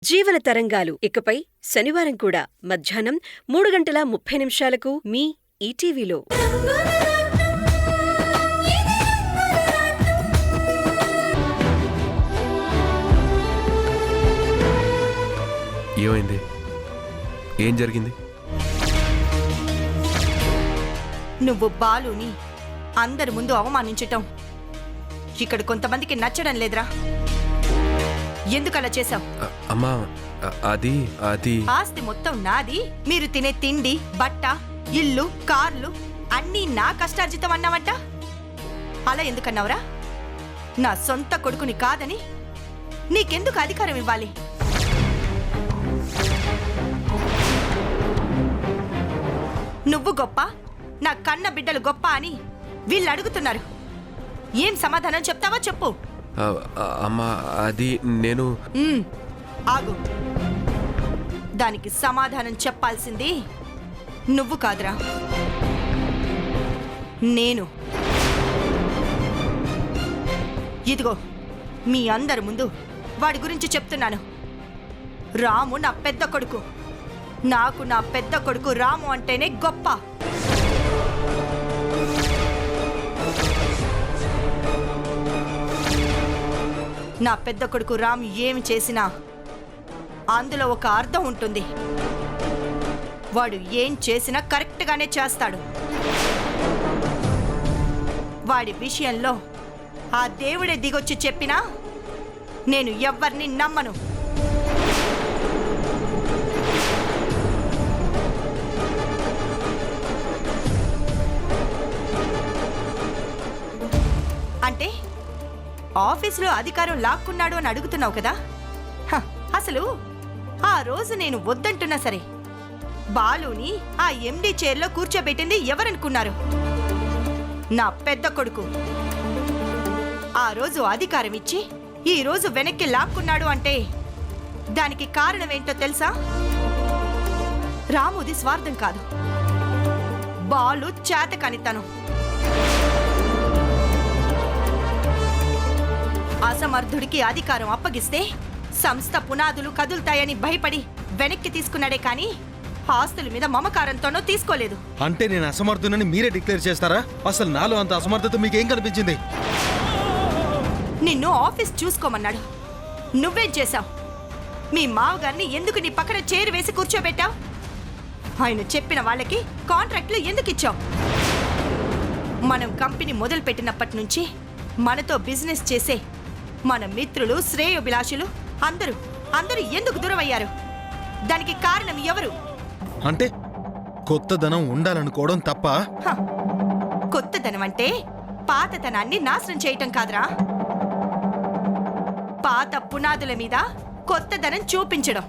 జీవన తరంగాలు ఇకపై శనివారం కూడా మధ్యాహ్నం 3:30 మీ ఈటీవీలో. ఏమైంది? ఏం జరిగింది? నువ్వు బాలుని అందరి ముందు అవమానించటం ఇక్కడ కొంతమందికి నచ్చడం లేదురా. ఎందుకలా చేశావు? అమ్మా, అది ఆస్తి మొత్తం నాది. మీరు తినే తిండి, బట్ట, ఇల్లు, కార్లు అన్నీ నా కష్టార్జితం అన్నావట. అలా ఎందుకన్నావురా? నా సొంత కొడుకుని కాదని నీకెందుకు అధికారం ఇవ్వాలి? నువ్వు గొప్ప, నా కన్న బిడ్డలు గొప్ప అని వీళ్ళు అడుగుతున్నారు. ఏం సమాధానం చెప్తావా చెప్పు. అమ్మా, అది నేను ఆగు. దానికి సమాధానం చెప్పాల్సింది నువ్వు కాదురా, నేను. ఇదిగో మీ అందరి ముందు వాడి గురించి చెప్తున్నాను. రాము నా పెద్ద కొడుకు. నాకు నా పెద్ద కొడుకు రాము అంటేనే గొప్ప. నా పెద్ద కొడుకు రాము ఏమి చేసినా అందులో ఒక అర్థం ఉంటుంది. వాడు ఏం చేసినా కరెక్ట్గానే చేస్తాడు. వాడి విషయంలో ఆ దేవుడే దిగొచ్చి చెప్పినా నేను ఎవ్వరిని నమ్మను. అంటే ఆఫీసులో అధికారం లాక్కున్నాడు అని అడుగుతున్నావు కదా. అసలు ఆ రోజు నేను వద్దంటున్నా సరే బాలుని ఆ ఎండి చైర్లో కూర్చోబెట్టింది ఎవరనుకున్నారు? నా పెద్ద కొడుకు. ఆ రోజు అధికారం ఇచ్చి ఈ రోజు వెనక్కి లాక్కున్నాడు అంటే దానికి కారణం ఏంటో తెలుసా? రాముది స్వార్థం కాదు, బాలు చేతకానితనం. అసమర్థుడికి అధికారం అప్పగిస్తే సంస్థ పునాదులు కదులుతాయని భయపడి వెనక్కి తీసుకున్నాడే కానీ ఆస్తుల మీద మమకారంతోనో తీసుకోలేదు. అంటే నేను అసమర్థునని మీరే డిక్లేర్ చేస్తారా? అసలు నాలో అంత అసమర్థత మీకేం కనిపించింది? నిన్ను ఆఫీస్ చూసుకోమన్నాడు, నువ్వేం చేశావు? మీ మావగారిని ఎందుకు నీ పక్కన చైర్ వేసి కూర్చోబెట్టావు? ఆయన చెప్పిన వాళ్ళకి కాంట్రాక్ట్లు ఎందుకు ఇచ్చావు? మనం కంపెనీ మొదలు పెట్టినప్పటి నుంచి మనతో బిజినెస్ చేసే మన మిత్రులు, శ్రేయోభిలాషులు అందరూ ఎందుకు దూరం అయ్యారు? దానికి కారణం ఎవరు? అంటే కొత్తదనం ఉండాలనుకోవడం తప్ప? కొత్తదనం అంటే పాతతనాన్ని నాశనం చేయటం కాదురా, పాత పునాదుల మీద కొత్తదనం చూపించడం.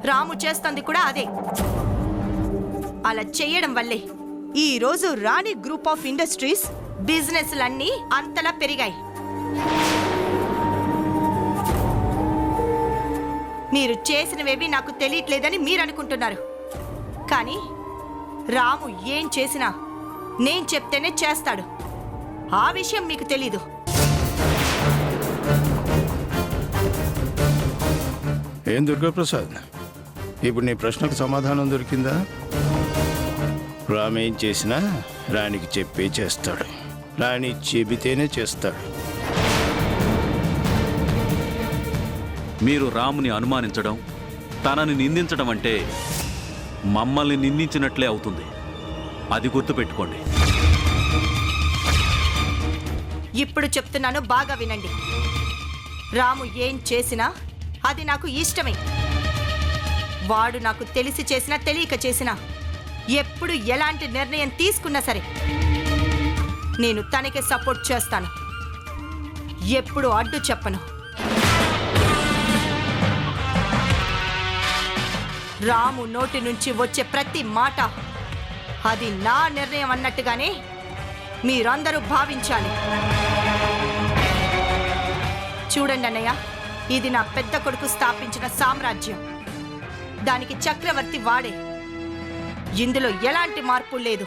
రాము చేస్తుంది కూడా అదే. అలా చేయడం వల్లే ఈ రోజు రాణి గ్రూప్ ఆఫ్ ఇండస్ట్రీస్ బిజినెస్లన్నీ అంతలా పెరిగాయి. మీరు చేసినవేవి నాకు తెలియట్లేదని మీరు అనుకుంటున్నారు, కానీ రాము ఏం చేసినా నేను చెప్తేనే చేస్తాడు. ఆ విషయం మీకు తెలీదు. ఏం దుర్గాప్రసాద్, ఇప్పుడు నీ ప్రశ్నకు సమాధానం దొరికిందా? రామేం చేసినా రాణికి చెప్పే చేస్తాడు, రాణి చెబితేనే చేస్తాడు. మీరు రాముని అనుమానించడం, తనని నిందించడం అంటే మమ్మల్ని నిందించినట్లే అవుతుంది. అది గుర్తుపెట్టుకోండి. ఇప్పుడు చెప్తున్నాను, బాగా వినండి. రాము ఏం చేసినా అది నాకు ఇష్టమే. వాడు నాకు తెలిసి చేసినా తెలియక చేసినా, ఎప్పుడు ఎలాంటి నిర్ణయం తీసుకున్నా సరే నేను తనకే సపోర్ట్ చేస్తాను. ఎప్పుడు అడ్డు చెప్పను. రాము నోటి నుంచి వచ్చే ప్రతి మాట అది నా నిర్ణయం అన్నట్టుగానే మీరందరూ భావించాలి. చూడండి అన్నయ్య, ఇది నా పెద్ద కొడుకు స్థాపించిన సామ్రాజ్యం. దానికి చక్రవర్తి వాడే. ఇందులో ఎలాంటి మార్పు లేదు.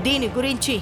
దీని గురించి